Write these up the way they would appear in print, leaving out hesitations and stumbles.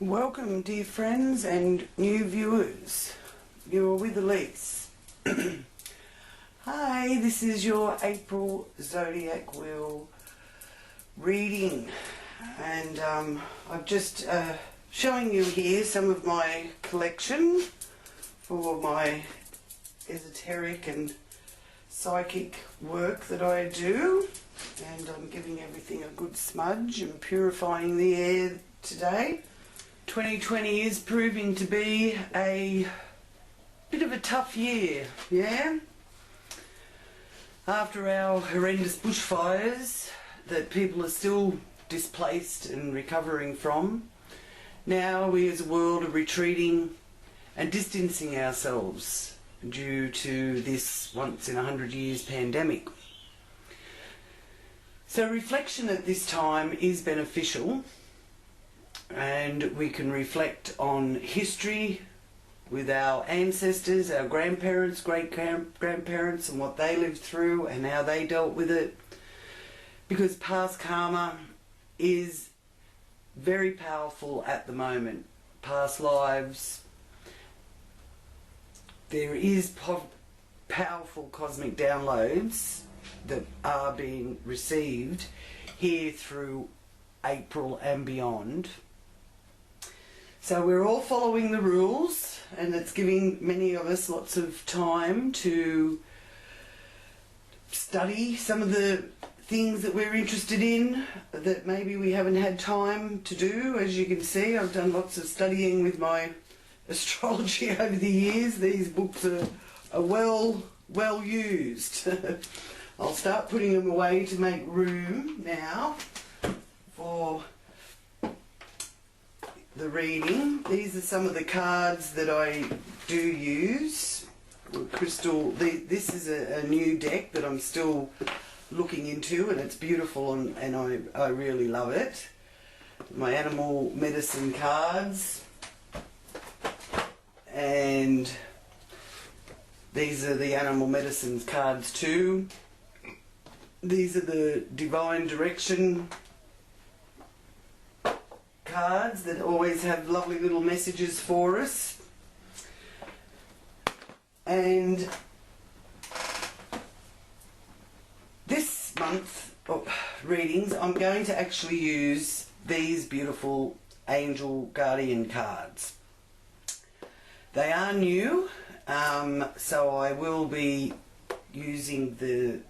Welcome, dear friends and new viewers. You're with Elise. Hi, this is your April Zodiac Wheel reading, and I'm just showing you here some of my collection for my esoteric and psychic work that I do, and I'm giving everything a good smudge and purifying the air today. 2020 is proving to be a bit of a tough year, yeah? After our horrendous bushfires that people are still displaced and recovering from, now we as a world are retreating and distancing ourselves due to this once in 100 years pandemic. So reflection at this time is beneficial, and we can reflect on history with our ancestors, our grandparents, great-grandparents, and what they lived through and how they dealt with it, because past karma is very powerful at the moment. Past lives, there is powerful cosmic downloads that are being received here through April and beyond. So we're all following the rules, and it's giving many of us lots of time to study some of the things that we're interested in that maybe we haven't had time to do. As you can see, I've done lots of studying with my astrology over the years. These books are well used. I'll start putting them away to make room now for the reading. These are some of the cards that I do use. Crystal, this is a new deck that I'm still looking into, and it's beautiful, and I really love it. My animal medicine cards, and these are the animal medicine cards too. These are the divine direction cards that always have lovely little messages for us. And this month of readings, I'm going to actually use these beautiful angel guardian cards. They are new, so I will be using the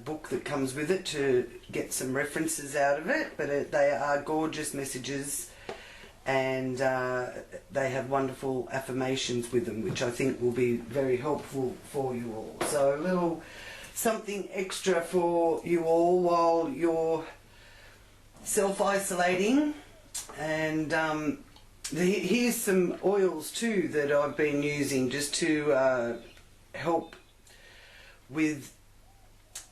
book that comes with it to get some references out of it, but they are gorgeous messages, and they have wonderful affirmations with them, which I think will be very helpful for you all. So a little something extra for you all while you're self-isolating. And here's some oils too that I've been using just to help with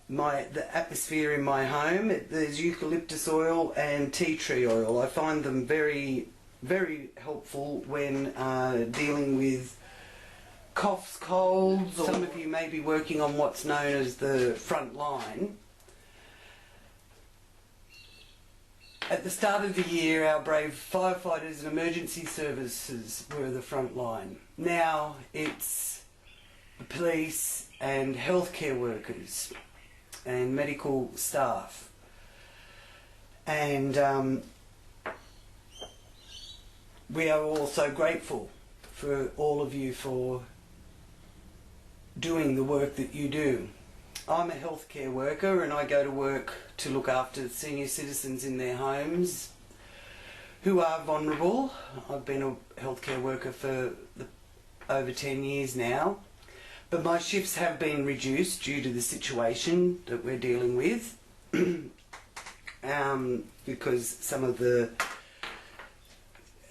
the atmosphere in my home. There's eucalyptus oil and tea tree oil. I find them very, very helpful when dealing with coughs, colds. Some of you may be working on what's known as the front line. At the start of the year, our brave firefighters and emergency services were the front line. Now it's the police and healthcare workers and medical staff, and we are all so grateful for all of you for doing the work that you do. I'm a healthcare worker, and I go to work to look after senior citizens in their homes who are vulnerable. I've been a healthcare worker for over 10 years now. But my shifts have been reduced due to the situation that we're dealing with, because some of the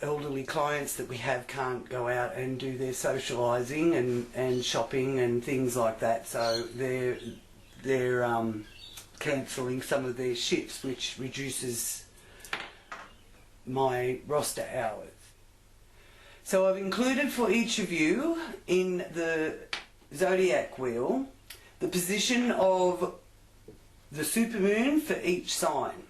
elderly clients that we have can't go out and do their socialising and shopping and things like that. So they're cancelling some of their shifts, which reduces my roster hours. So I've included for each of you in the Zodiac Wheel the position of the supermoon for each sign.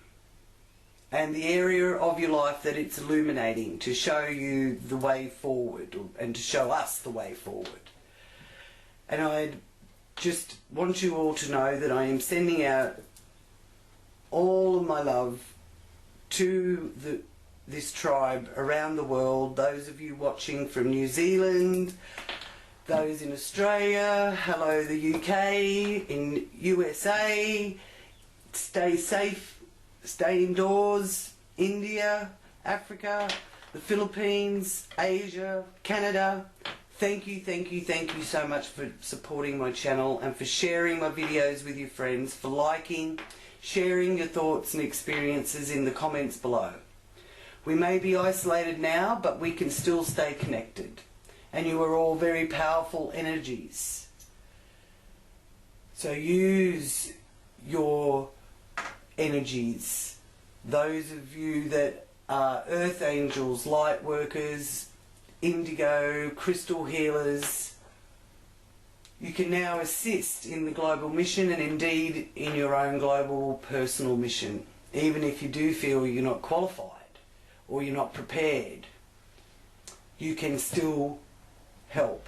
and the area of your life that it's illuminating, to show you the way forward, and to show us the way forward. And I just want you all to know that I am sending out all of my love to this tribe around the world. Those of you watching from New Zealand, those in Australia, hello the UK, in USA, stay safe, stay indoors, India, Africa, the Philippines, Asia, Canada. Thank you so much for supporting my channel and for sharing my videos with your friends, for liking, sharing your thoughts and experiences in the comments below. We may be isolated now, but we can still stay connected. And you are all very powerful energies. So use your energies. Those of you that are earth angels, light workers, indigo, crystal healers, you can now assist in the global mission and indeed in your own global personal mission, even if you do feel you're not qualified or you're not prepared. You can still help.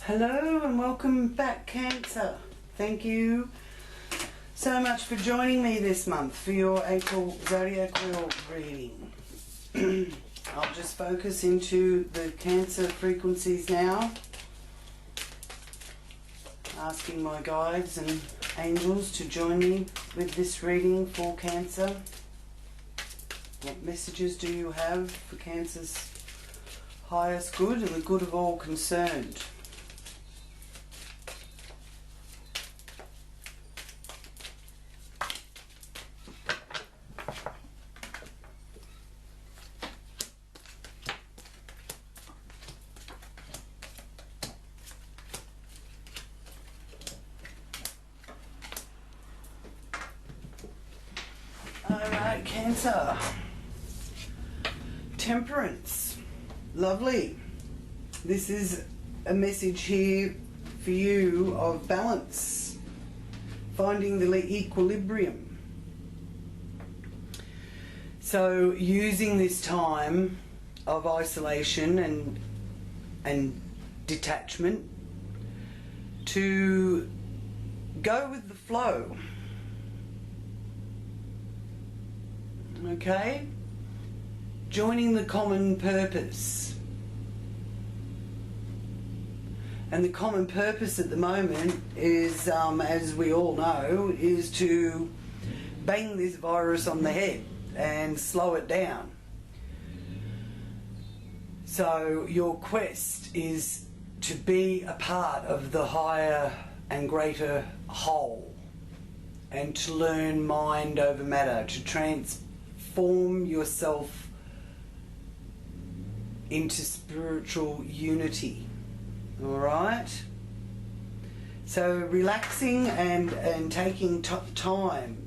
Hello and welcome back, Cancer. Thank you so much for joining me this month for your April Zodiac Wheel reading. I'll just focus into the Cancer frequencies now, asking my guides and angels to join me with this reading for Cancer. What messages do you have for Cancer's highest good and the good of all concerned? Alright, Cancer. Temperance. Lovely. This is a message here for you of balance, finding the equilibrium. So using this time of isolation and detachment to go with the flow. Okay? Joining the common purpose. And the common purpose at the moment is, as we all know, is to bang this virus on the head and slow it down. So your quest is to be a part of the higher and greater whole, and to learn mind over matter, to transform yourself into spiritual unity. All right? So relaxing and taking time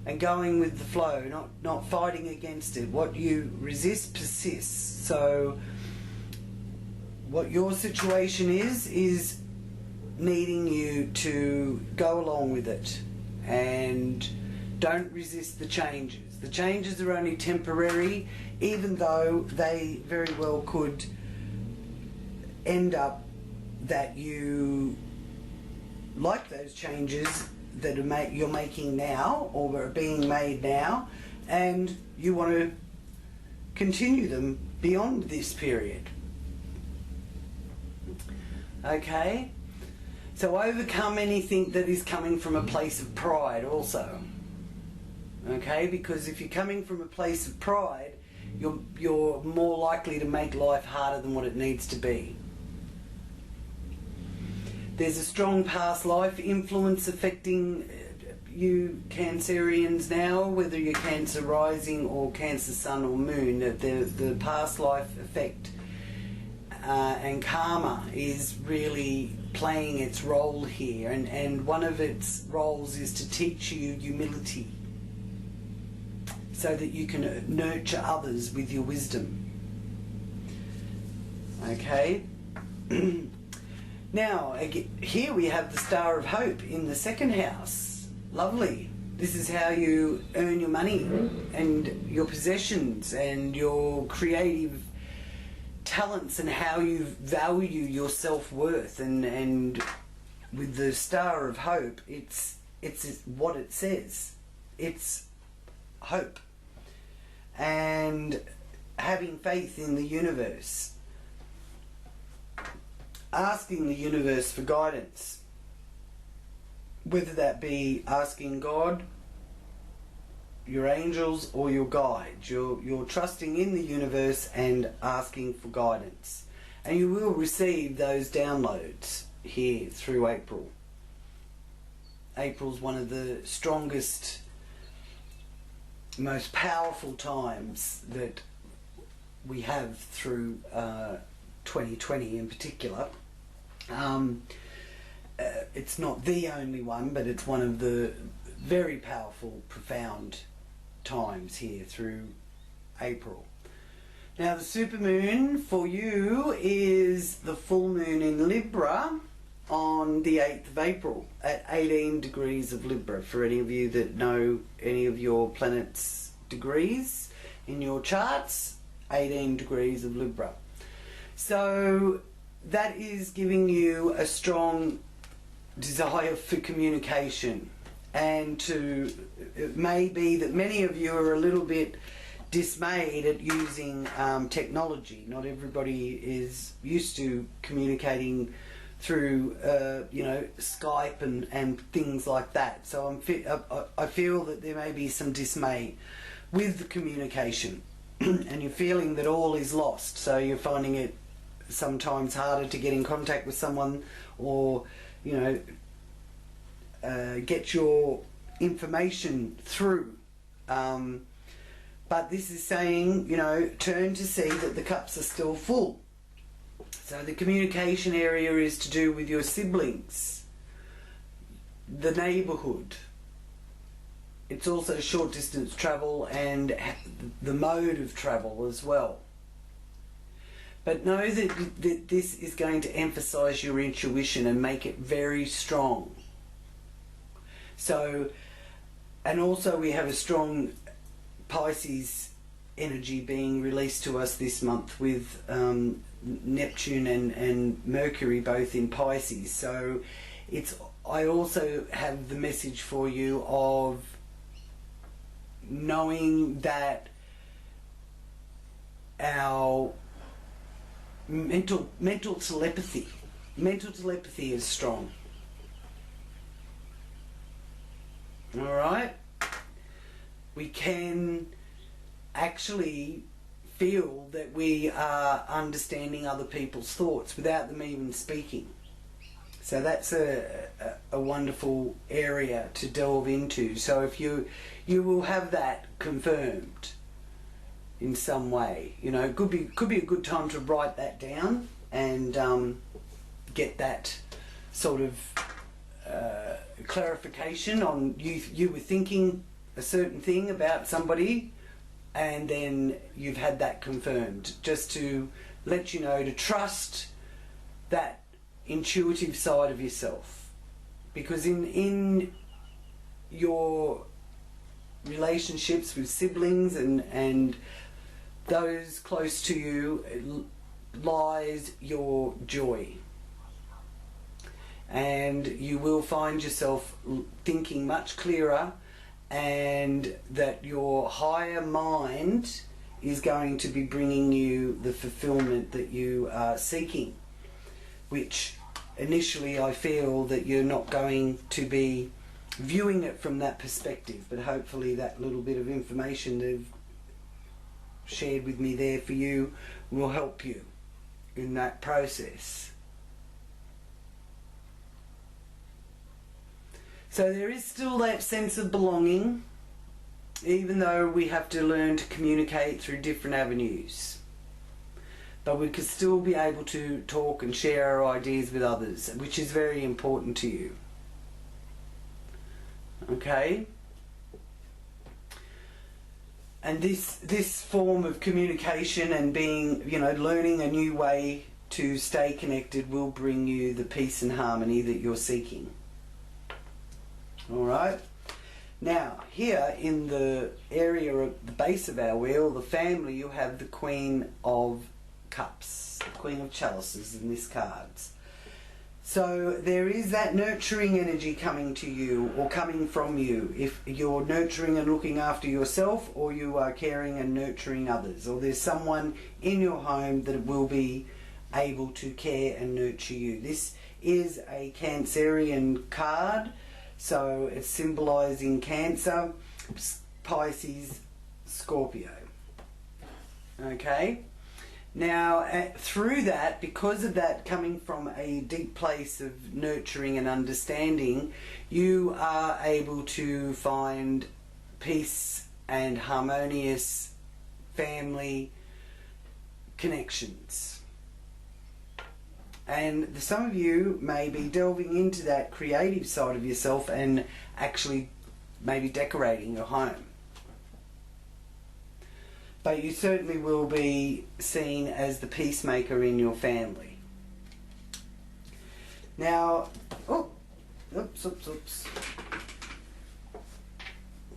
and going with the flow, not fighting against it. What you resist persists. So what your situation is needing you to go along with it, and don't resist the changes. The changes are only temporary, even though they very well could end up that you like those changes that you're making now, or are being made now, and you want to continue them beyond this period. Okay? So overcome anything that is coming from a place of pride also. Okay? Because if you're coming from a place of pride, you're more likely to make life harder than what it needs to be. There's a strong past life influence affecting you Cancerians now, whether you're Cancer rising or Cancer sun or moon. The past life effect and karma is really playing its role here, and one of its roles is to teach you humility so that you can nurture others with your wisdom. Okay? Now, here we have the Star of Hope in the second house. Lovely. This is how you earn your money and your possessions and your creative talents, and how you value your self-worth. And with the Star of Hope, it's what it says. It's hope. And having faith in the universe. Asking the universe for guidance. Whether that be asking God, your angels, or your guides. You're trusting in the universe and asking for guidance. And you will receive those downloads here through April. April's one of the strongest, most powerful times that we have through 2020 in particular. It's not the only one, but it's one of the very powerful, profound times here through April. Now the supermoon for you is the full moon in Libra on the 8th of April at 18 degrees of Libra. For any of you that know any of your planets' degrees in your charts, 18 degrees of Libra. So that is giving you a strong desire for communication, and it may be that many of you are a little bit dismayed at using technology. Not everybody is used to communicating through Skype and things like that. So I feel that there may be some dismay with the communication and you're feeling that all is lost, so you're finding it sometimes harder to get in contact with someone, or get your information through. But this is saying, turn to see that the cups are still full. So the communication area is to do with your siblings, the neighbourhood. It's also short distance travel and the mode of travel as well. But know that this is going to emphasise your intuition and make it very strong. So, and also we have a strong Pisces energy being released to us this month with Neptune and Mercury both in Pisces. So I also have the message for you of knowing that our mental telepathy is strong. All right, we can actually feel that we are understanding other people's thoughts without them even speaking. So that's a wonderful area to delve into. So if you will have that confirmed in some way, it could be a good time to write that down and get that sort of clarification on you were thinking a certain thing about somebody, and then you've had that confirmed, just to let you know to trust that intuitive side of yourself. Because in your relationships with siblings and those close to you lies your joy, and you will find yourself thinking much clearer, and that your higher mind is going to be bringing you the fulfillment that you are seeking, which initially I feel that you're not going to be viewing it from that perspective, but hopefully that little bit of information they've shared with me there for you will help you in that process. So there is still that sense of belonging, even though we have to learn to communicate through different avenues. But we could still be able to talk and share our ideas with others, which is very important to you. Okay? And this form of communication and being, learning a new way to stay connected will bring you the peace and harmony that you're seeking. Alright? Now, here in the area at the base of our wheel, the family, you have the Queen of Cups, the Queen of Chalices in this cards. So there is that nurturing energy coming to you or coming from you if you're nurturing and looking after yourself, or you are caring and nurturing others, or there's someone in your home that will be able to care and nurture you. This is a Cancerian card. So it's symbolising Cancer, Pisces, Scorpio. Okay? Now, through that, because of that coming from a deep place of nurturing and understanding, you are able to find peace and harmonious family connections. And some of you may be delving into that creative side of yourself and actually maybe decorating your home. But you certainly will be seen as the peacemaker in your family. Now, oops.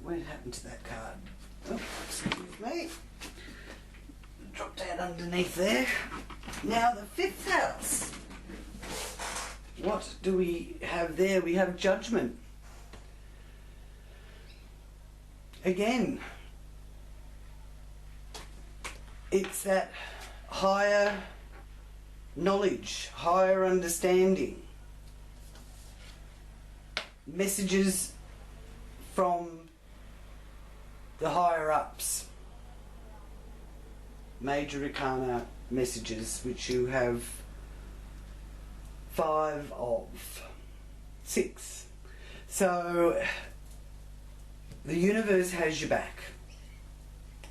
What happened to that card? Oh, excuse me. Dropped out underneath there. Now the 5th house. What do we have there? We have Judgment. Again, it's that higher knowledge, higher understanding. Messages from the higher ups. Major Arcana messages, which you have 5 of 6. So the universe has your back.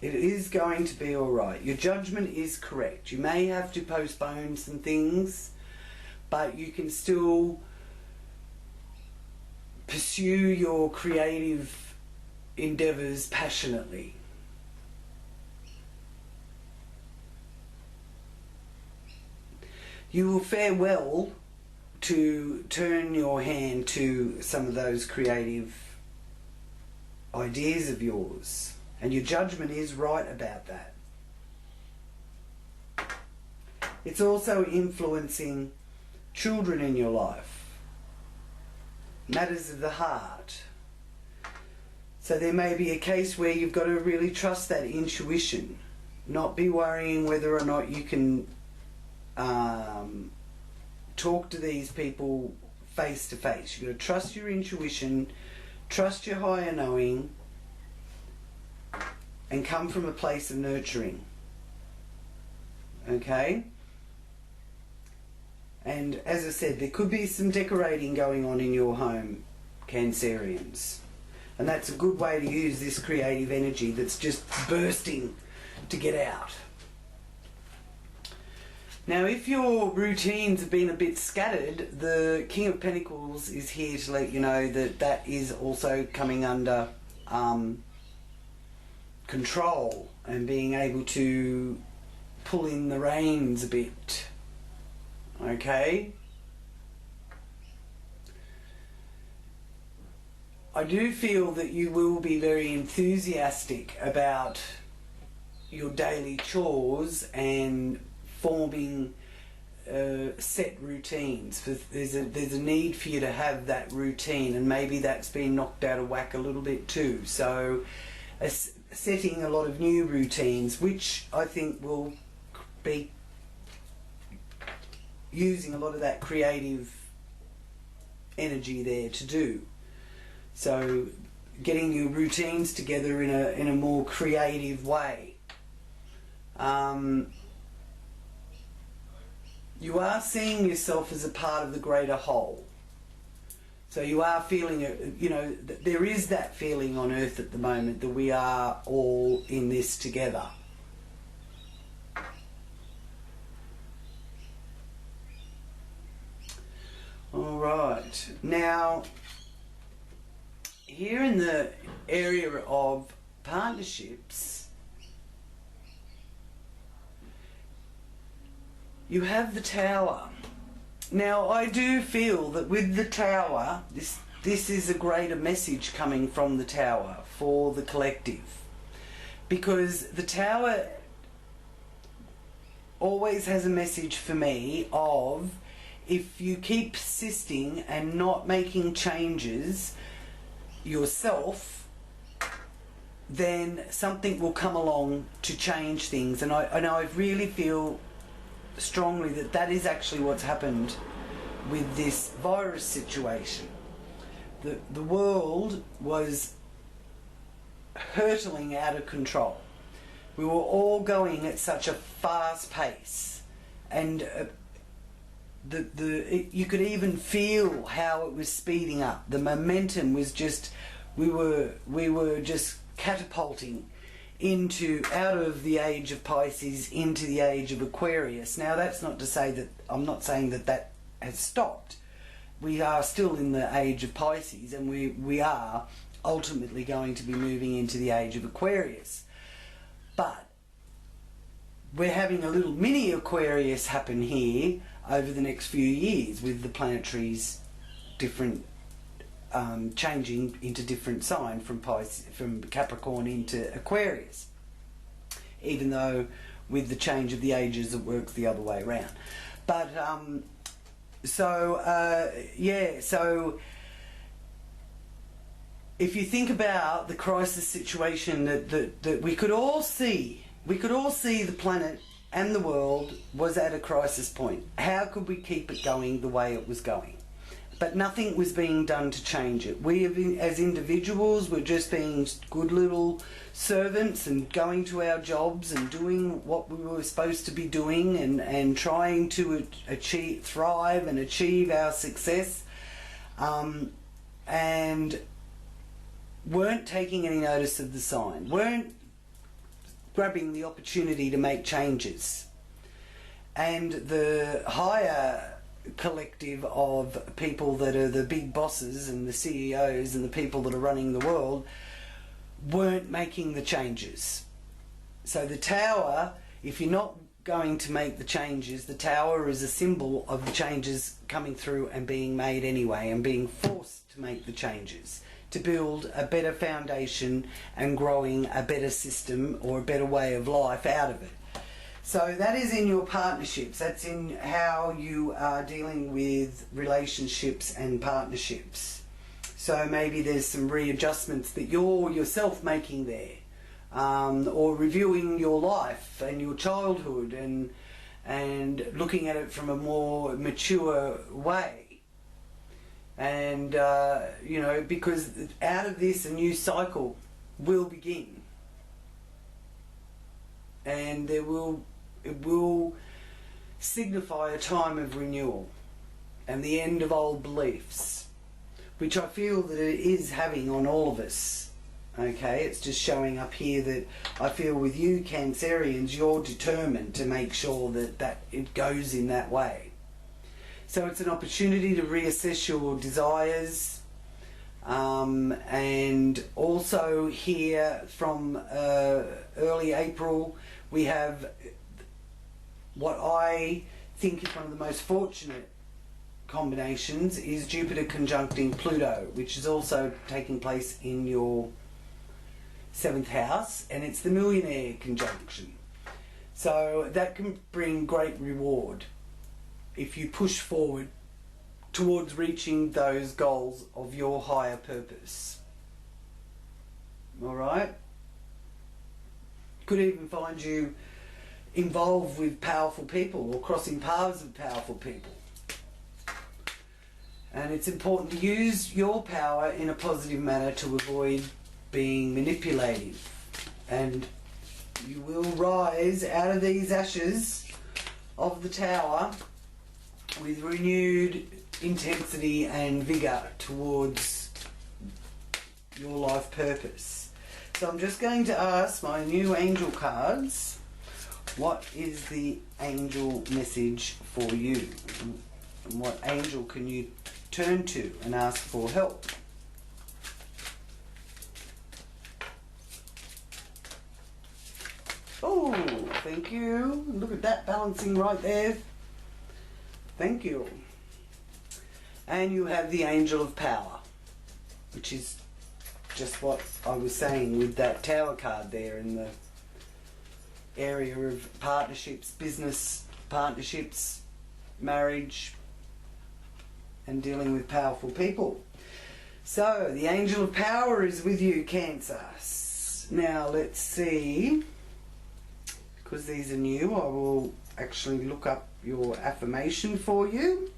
It is going to be alright. Your judgment is correct. You may have to postpone some things, but you can still pursue your creative endeavours passionately. You will fare well to turn your hand to some of those creative ideas of yours, and your judgment is right about that. It's also influencing children in your life, matters of the heart. So there may be a case where you've got to really trust that intuition, not be worrying whether or not you can talk to these people face to face. You've got to trust your intuition, trust your higher knowing, and come from a place of nurturing. Okay? And as I said, there could be some decorating going on in your home, Cancerians. And that's a good way to use this creative energy that's just bursting to get out. Now, if your routines have been a bit scattered, the King of Pentacles is here to let you know that that is also coming under control and being able to pull in the reins a bit. Okay? I do feel that you will be very enthusiastic about your daily chores and forming set routines. There's a need for you to have that routine, and maybe that's been knocked out of whack a little bit too. So setting a lot of new routines, which I think will be using a lot of that creative energy there to do. So getting your routines together in a more creative way. You are seeing yourself as a part of the greater whole. So you are feeling, you know, there is that feeling on Earth at the moment that we are all in this together. All right. Now, here in the area of partnerships, you have the Tower. Now, I do feel that with the Tower, this this is a greater message coming from the Tower for the collective, because the Tower always has a message for me of, if you keep persisting and not making changes yourself, then something will come along to change things. And I really feel strongly that that is actually what's happened with this virus situation. The world was hurtling out of control. We were all going at such a fast pace, and you could even feel how it was speeding up. The momentum was just, we were just catapulting out of the age of Pisces into the age of Aquarius. Now, that's not to say that, I'm not saying that that has stopped. We are still in the age of Pisces, and we are ultimately going to be moving into the age of Aquarius. But we're having a little mini Aquarius happen here over the next few years, with the planetaries different, changing into different sign from Capricorn into Aquarius, even though with the change of the ages it works the other way around. But yeah, so if you think about the crisis situation that we could all see the planet and the world was at a crisis point. How could we keep it going the way it was going? But nothing was being done to change it. We, as individuals, were just being good little servants and going to our jobs and doing what we were supposed to be doing, and trying to thrive and achieve our success, and weren't taking any notice of the sign, weren't grabbing the opportunity to make changes. And the higher collective of people that are the big bosses and the CEOs and the people that are running the world weren't making the changes. So the Tower, if you're not going to make the changes, the Tower is a symbol of the changes coming through and being made anyway, and being forced to make the changes to build a better foundation and growing a better system or a better way of life out of it. So that is in your partnerships. That's in how you are dealing with relationships and partnerships. So maybe there's some readjustments that you're yourself making there, or reviewing your life and your childhood and looking at it from a more mature way. And you know, because out of this a new cycle will begin, and it will signify a time of renewal and the end of old beliefs, which I feel that it is having on all of us. Okay, it's just showing up here that I feel with you Cancerians, you're determined to make sure that it goes in that way. So it's an opportunity to reassess your desires, and also here from early April we have what I think is one of the most fortunate combinations, is Jupiter conjuncting Pluto, which is also taking place in your 7th house, and it's the millionaire conjunction. So that can bring great reward if you push forward towards reaching those goals of your higher purpose. Alright? Could even find you involved with powerful people or crossing paths with powerful people. And it's important to use your power in a positive manner to avoid being manipulative. And you will rise out of these ashes of the Tower with renewed intensity and vigour towards your life purpose. So I'm just going to ask my new angel cards, what is the angel message for you? And what angel can you turn to and ask for help? Oh, thank you. Look at that balancing right there. Thank you. And you have the Angel of Power. which is just what I was saying with that Tower card there in the area of partnerships, business partnerships, marriage, and dealing with powerful people. So the angel of power is with you, Cancer. Now let's see, because these are new, I will actually look up your affirmation for you.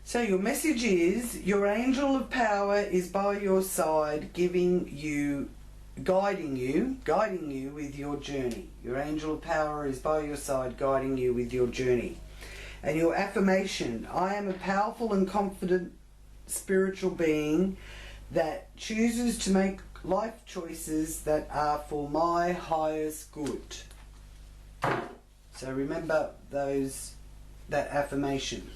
So your message is, your angel of power is by your side, guiding you with your journey. Your angel of power is by your side, guiding you with your journey. And your affirmation, I am a powerful and confident spiritual being that chooses to make life choices that are for my highest good. So remember that affirmation.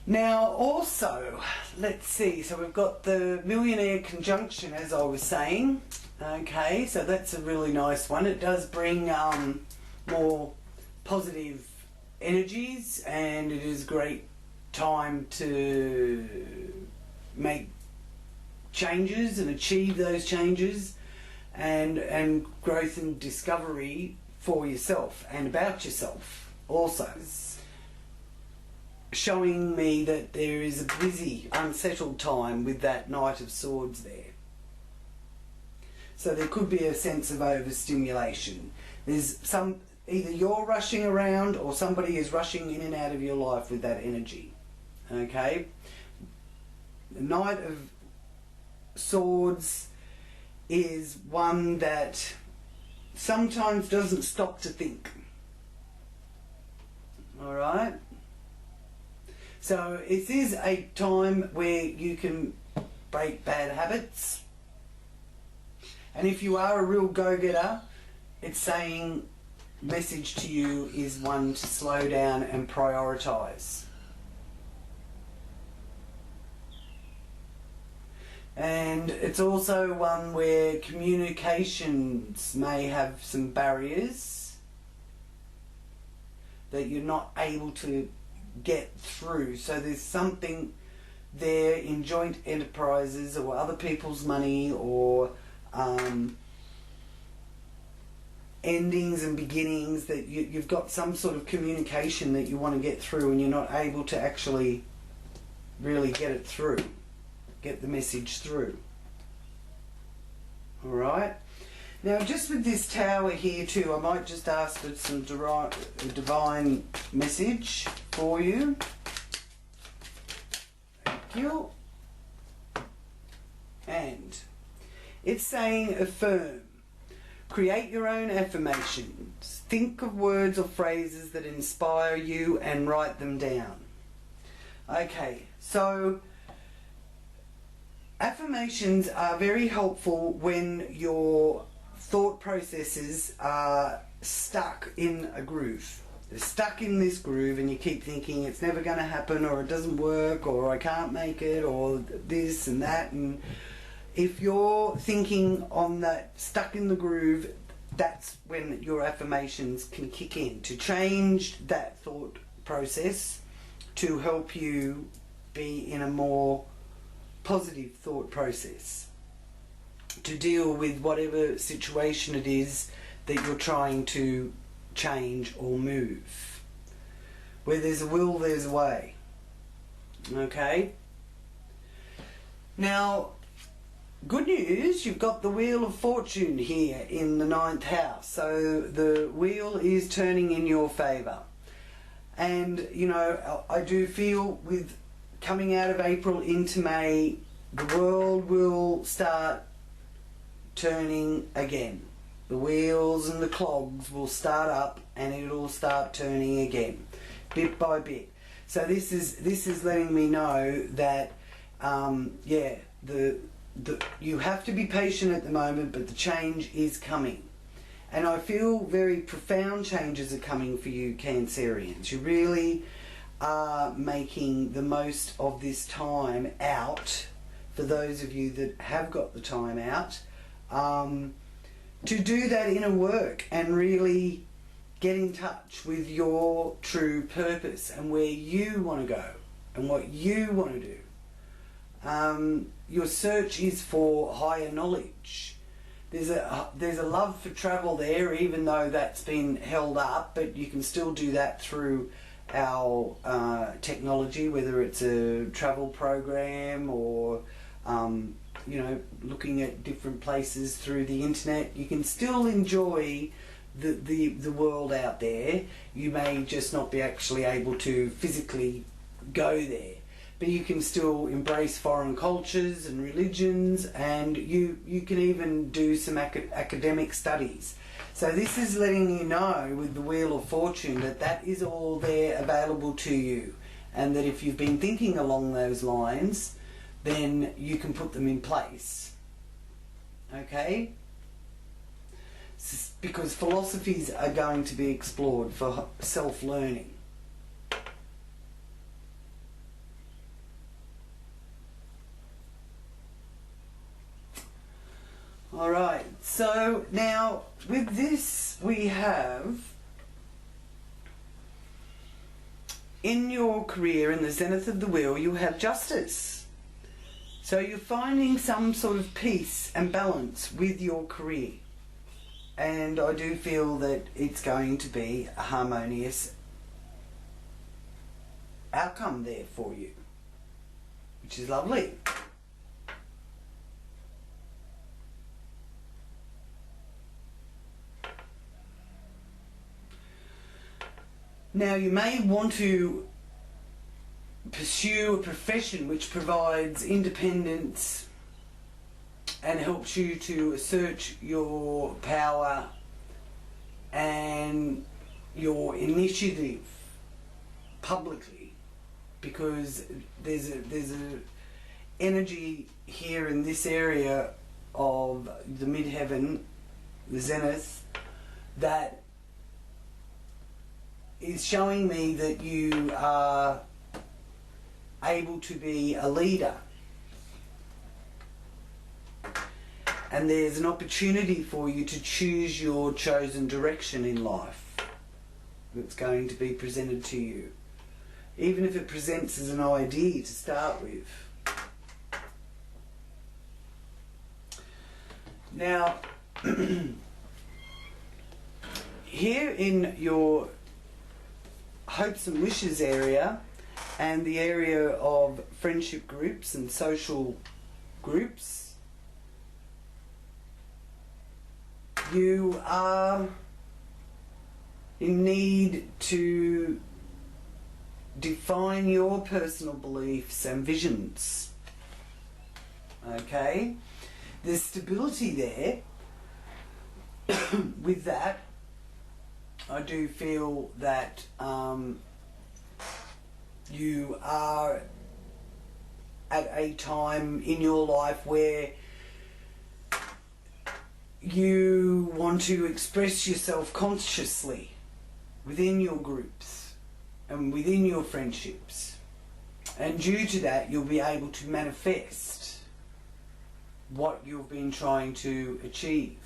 Now also, let's see, so we've got the millionaire conjunction, as I was saying. Okay, so that's a really nice one. It does bring more positive energies, and it is a great time to make changes and achieve those changes, and growth and discovery for yourself and about yourself also. Showing me that there is a busy, unsettled time with that Knight of Swords there. So there could be a sense of overstimulation. There's either you're rushing around or somebody is rushing in and out of your life with that energy. Okay? The Knight of Swords is one that sometimes doesn't stop to think. Alright? So it is a time where you can break bad habits. And if you are a real go-getter, it's saying, message to you is one to slow down and prioritise. And it's also one where communications may have some barriers that you're not able to get through. So there's something there in joint enterprises or other people's money, or endings and beginnings, that you've got some sort of communication that you want to get through, and you're not able to actually really get it through, get the message through. Alright, now just with this Tower here too, I might just ask for some divine message for you. Thank you. And it's saying, affirm. Create your own affirmations. Think of words or phrases that inspire you and write them down. Okay, so affirmations are very helpful when your thought processes are stuck in a groove. They're stuck in this groove and you keep thinking it's never going to happen, or it doesn't work, or I can't make it, or this and that. And if you're thinking on that, stuck in the groove, that's when your affirmations can kick in to change that thought process, to help you be in a more positive thought process, to deal with whatever situation it is that you're trying to change or move. Where there's a will, there's a way. Okay? Now, good news, you've got the Wheel of Fortune here in the 9th house. So the wheel is turning in your favour. And, you know, I do feel with coming out of April into May, the world will start turning again. The wheels and the clogs will start up, and it'll start turning again, bit by bit. So this is letting me know that, yeah, you have to be patient at the moment, but the change is coming. And I feel very profound changes are coming for you, Cancerians. You really are making the most of this time out, for those of you that have got the time out, to do that inner work and really get in touch with your true purpose and where you want to go. and what you want to do. Your search is for higher knowledge. There's a love for travel there, even though that's been held up, but you can still do that through our technology, whether it's a travel program or you know, looking at different places through the internet. You can still enjoy the world out there. You may just not be actually able to physically go there, but you can still embrace foreign cultures and religions, and you can even do some academic studies. So this is letting you know with the Wheel of Fortune that is all there available to you, and that if you've been thinking along those lines, then you can put them in place. Okay? Because philosophies are going to be explored for self-learning. Alright, so now with this we have, in your career, in the zenith of the wheel, you have justice. So you're finding some sort of peace and balance with your career. And I do feel that it's going to be a harmonious outcome there for you, which is lovely. Now you may want to pursue a profession which provides independence and helps you to assert your power and your initiative publicly, because there's a energy here in this area of the midheaven, the zenith, that is showing me that you are able to be a leader, and there's an opportunity for you to choose your chosen direction in life that's going to be presented to you, even if it presents as an idea to start with. Now here in your hopes and wishes area, and the area of friendship groups and social groups, you are in need to define your personal beliefs and visions. Okay? There's stability there. With that, I do feel that you are at a time in your life where you want to express yourself consciously within your groups and within your friendships, and due to that you'll be able to manifest what you've been trying to achieve.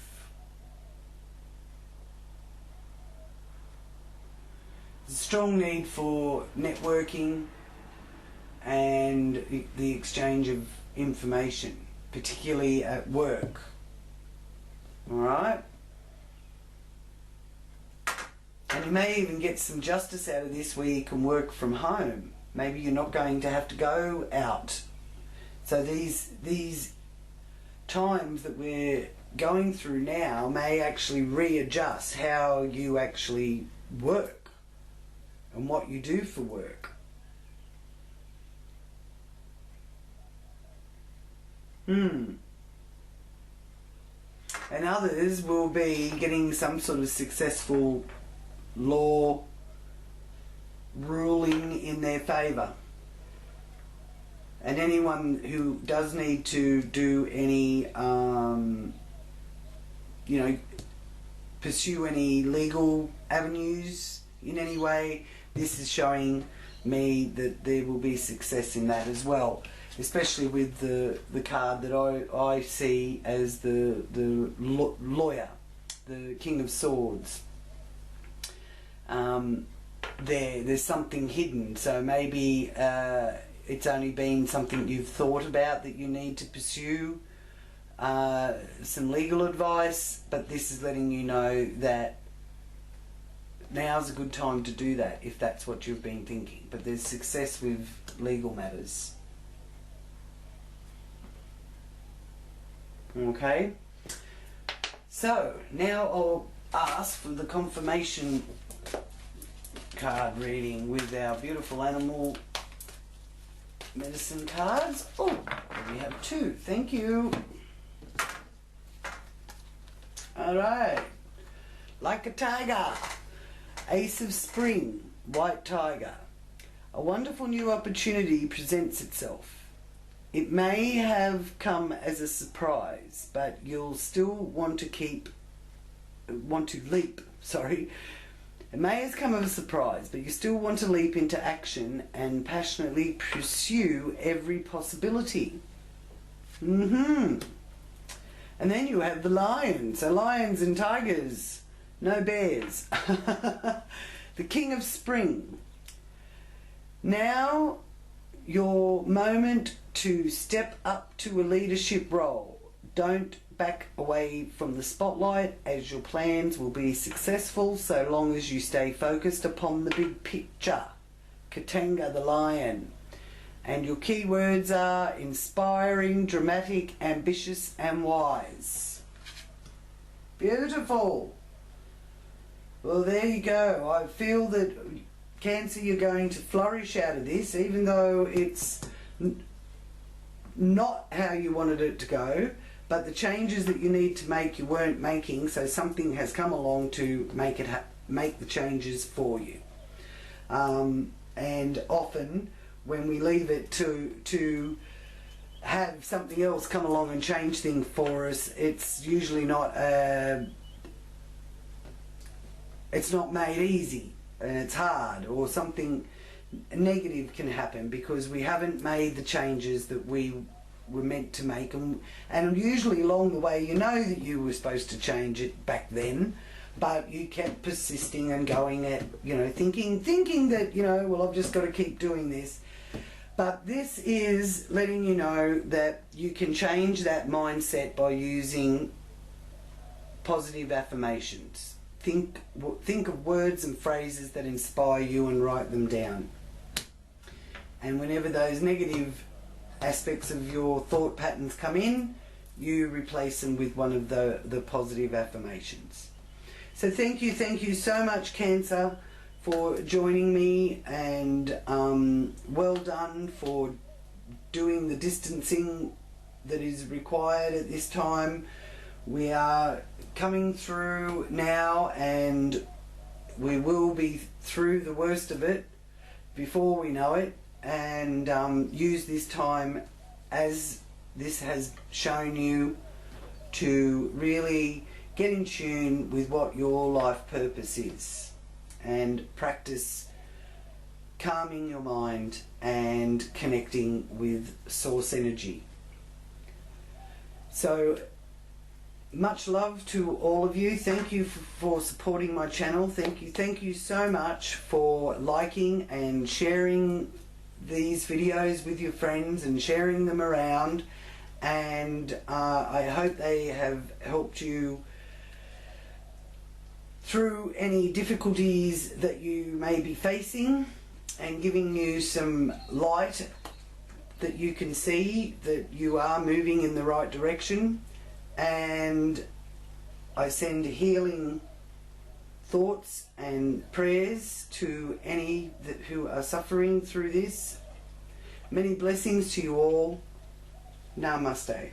There's a strong need for networking and the exchange of information, particularly at work. Alright? And you may even get some justice out of this where you can work from home. Maybe you're not going to have to go out. So these times that we're going through now may actually readjust how you actually work and what you do for work. And others will be getting some sort of successful law ruling in their favour. And anyone who does need to do any, pursue any legal avenues in any way, this is showing me that there will be success in that as well. Especially with the card that I see as the lawyer, the King of Swords. there's something hidden. So maybe it's only been something you've thought about that you need to pursue some legal advice, but this is letting you know that now's a good time to do that if that's what you've been thinking. But there's success with legal matters. Okay, so now I'll ask for the confirmation card reading with our beautiful animal medicine cards. Oh, we have 2. Thank you. Alright, like a tiger, Ace of Spring, White Tiger. A wonderful new opportunity presents itself. It may have come as a surprise, but you'll still want to leap. It may have come as a surprise, but you still want to leap into action and passionately pursue every possibility. And then you have the lions. So lions and tigers, no bears. The King of Spring. Now your moment to step up to a leadership role. Don't back away from the spotlight, as your plans will be successful so long as you stay focused upon the big picture. Katanga the lion. And your key words are inspiring, dramatic, ambitious and wise. Beautiful. Well, there you go. I feel that Cancer, you're going to flourish out of this, even though it's not how you wanted it to go, but the changes that you need to make you weren't making, so something has come along to make the changes for you. And often when we leave it to have something else come along and change things for us, it's usually not it's not made easy, and it's hard, or something negative can happen because we haven't made the changes that we were meant to make, and usually along the way you know that you were supposed to change it back then, but you kept persisting and going at, you know, thinking that, you know, well, I've just got to keep doing this. But this is letting you know that you can change that mindset by using positive affirmations. Think of words and phrases that inspire you and write them down. And whenever those negative aspects of your thought patterns come in, you replace them with one of the positive affirmations. So thank you so much, Cancer, for joining me, and well done for doing the distancing that is required at this time. We are coming through now, and we will be through the worst of it before we know it, and use this time, as this has shown you, to really get in tune with what your life purpose is, and practice calming your mind and connecting with source energy. So much love to all of you. Thank you for supporting my channel. Thank you so much for liking and sharing these videos with your friends and sharing them around, and I hope they have helped you through any difficulties that you may be facing, and giving you some light that you can see that you are moving in the right direction. And I send healing thoughts and prayers to any who are suffering through this. Many blessings to you all. Namaste.